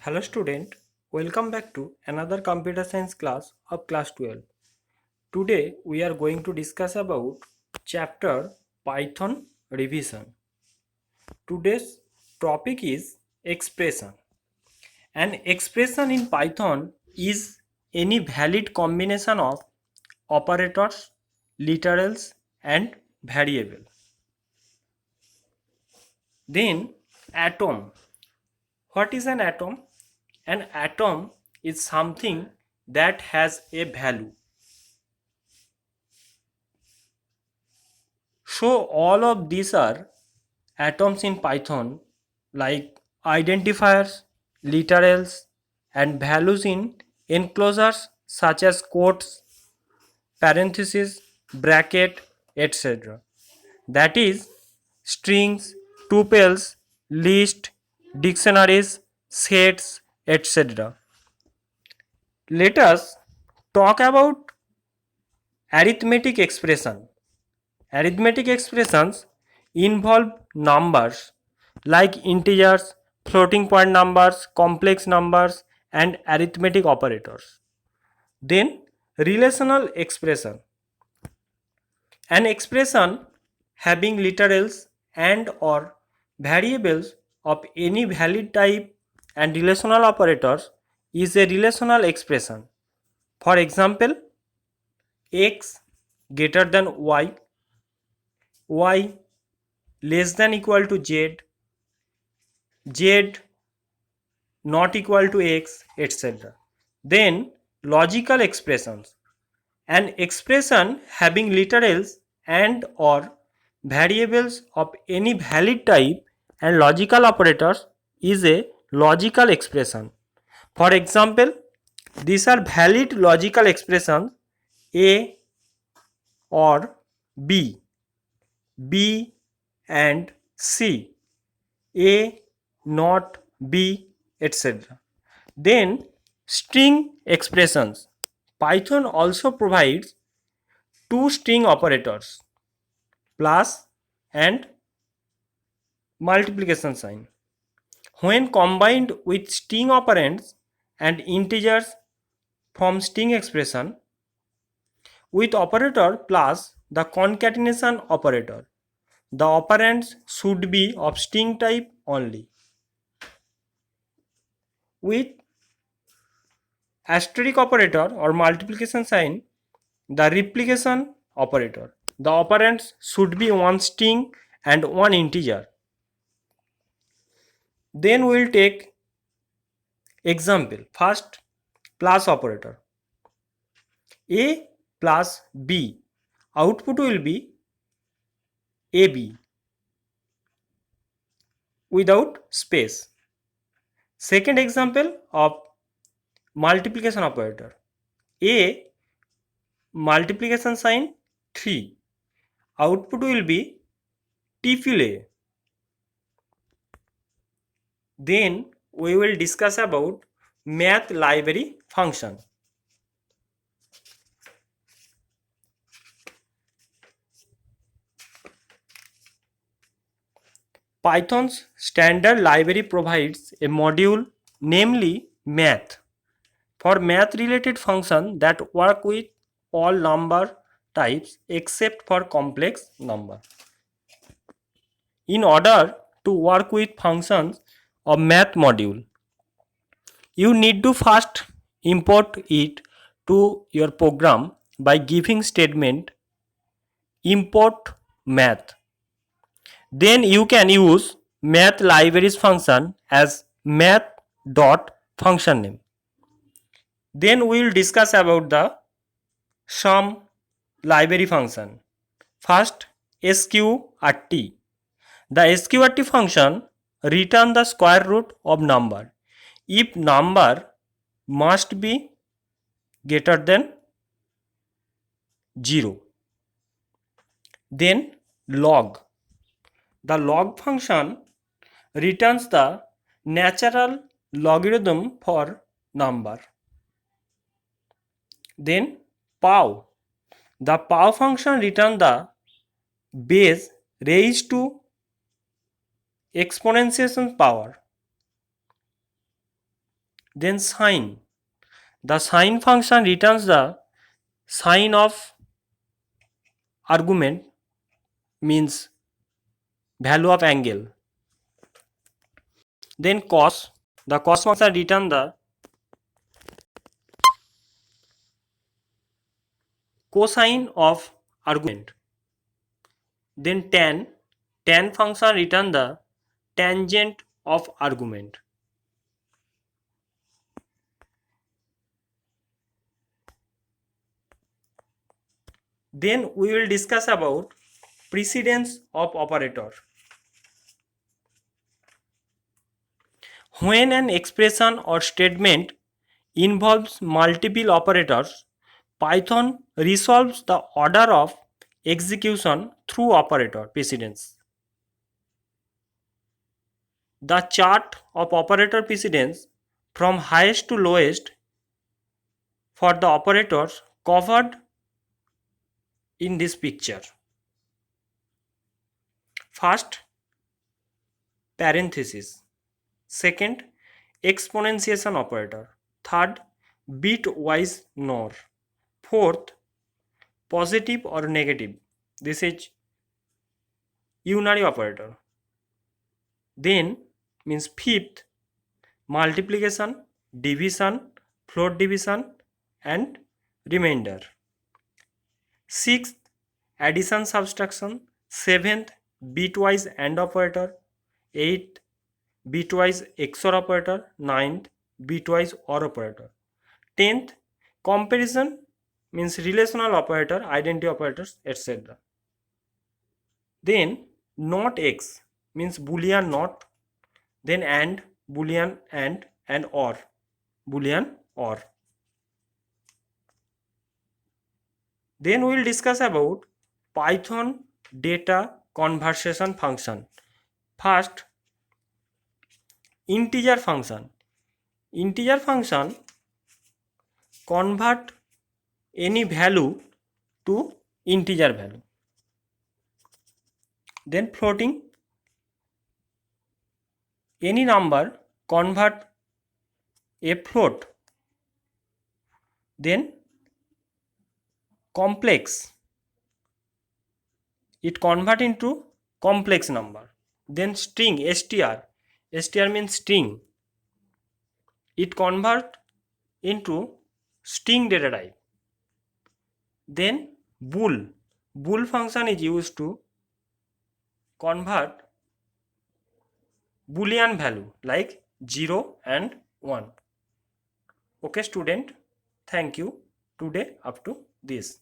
Hello student, welcome back to another computer science class of class 12. Today we are going to discuss about chapter Python revision. Today's topic is expression. An expression in Python is any valid combination of operators, literals and variable. Then atom. What is an atom? An atom is something that has a value. So all of these are atoms in Python, like identifiers, literals and values in enclosures such as quotes, parentheses, bracket, etc. That is strings, tuples, list, dictionaries, sets, etc. Let us talk about arithmetic expression. Arithmetic expressions involve numbers like integers, floating point numbers, complex numbers, and arithmetic operators. Then, relational expression. An expression having literals and or variables of any valid type and relational operators is a relational expression. For example, x greater than y less than equal to z not equal to x, etc. Then logical expressions. An expression having literals and or variables of any valid type and logical operators is a logical expression. For example, these are valid logical expressions a or b and c, a not b, etc. Then string expressions. Python also provides two string operators, plus and multiplication sign. When combined with string operands and integers from string expression with operator plus the concatenation operator, the operands should be of string type only. With asterisk operator or multiplication sign, the replication operator, the operands should be one string and one integer. Then we will take example. First, plus operator. A plus B. Output will be AB without space. Second example of multiplication operator. A multiplication sign 3. Output will be tuple A. Then we will discuss about math library function. Python's standard library provides a module, namely math, for math related functions that work with all number types except for complex number. In order to work with functions of math module, you need to first import it to your program by giving statement import math. Then you can use math libraries function as math.function name. Then we will discuss about the sum library function. First, sqrt. The sqrt function return the square root of number if number must be greater than 0. Then log. The log function returns the natural logarithm for number. Then pow. The pow function returns the base raised to exponentiation power. Then sign. The sign function returns the sign of argument, means value of angle. Then cos. The cos function return the cosine of argument. Then tan. Tan function return the tangent of argument. Then we will discuss about precedence of operator. When an expression or statement involves multiple operators, Python resolves the order of execution through operator precedence. The chart of operator precedence from highest to lowest for the operators covered in this picture. First, parenthesis. Second, exponentiation operator. Third, bitwise NOR. Fourth, positive or negative. This is unary operator. Then means fifth, multiplication, division, float division and remainder. Sixth, addition subtraction. Seventh, bitwise AND operator. Eighth, bitwise XOR operator. Ninth, bitwise OR operator. 10th, comparison means relational operator, identity operators, etc. Then not X means boolean not, then AND, boolean and OR, boolean OR. Then we will discuss about Python data conversion function. First, integer function. Integer function convert any value to integer value. Then floating, any number convert a float. Then complex, it convert into complex number. Then string, str means string, it convert into string data type. Then bool function is used to convert boolean value like 0 and 1. Okay student, thank you today up to this.